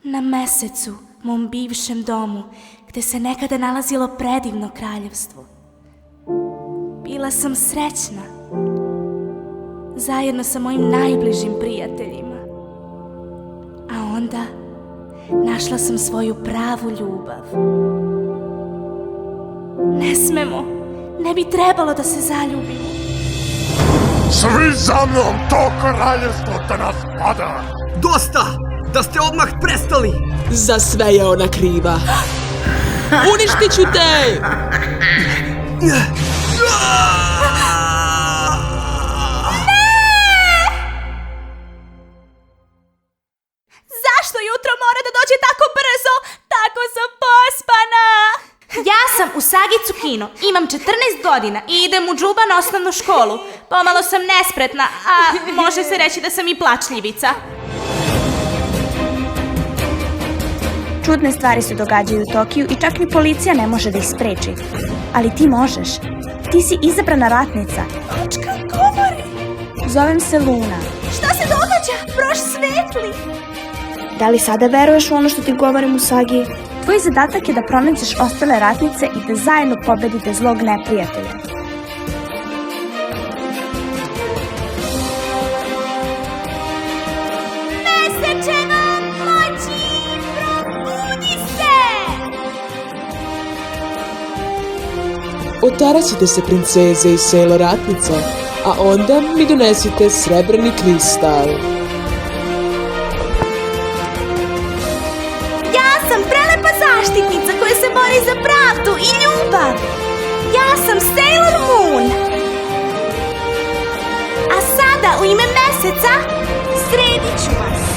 Na Mesecu, mom bivšem domu, gde se nekada nalazilo predivno kraljevstvo. Bila sam srećna, zajedno sa mojim najbližim prijateljima. A onda našla sam svoju pravu ljubav. Ne smemo, ne bi trebalo da se zaljubimo. Svi za mnom, to kraljevstvo da nas pada! Dosta! Da ste odmah prestali! Za sve je ona kriva. Uništit ću te! Zašto jutro mora da dođe tako brzo? Tako sam pospana! Ja sam Usagi Tsukino, imam 14 godina i idem u Džuban osnovnu školu. Pomalo sam nespretna, a može se reći da sam i plačljivica. Čudne stvari se događaju u Tokiju i čak ni policija ne može da ih spreči. Ali ti možeš. Ti si izabrana ratnica. Očka govori. Zovem se Luna. Šta se događa? Broš svetli. Da li sada veruješ u ono što ti govorim, Usagi? Tvoj zadatak je da pronađeš ostale ratnice i da zajedno pobedite zlog neprijatelja. Mesečeva moći, probudi se! Otarasite se, princeze i selo ratnica, a onda mi donesite srebrni kristal. Ja sam prelepa zaštitnica koja se bori za pravdu i ljubav. Ja sam Sailor Moon. A sada u ime Meseca sredit ću vas.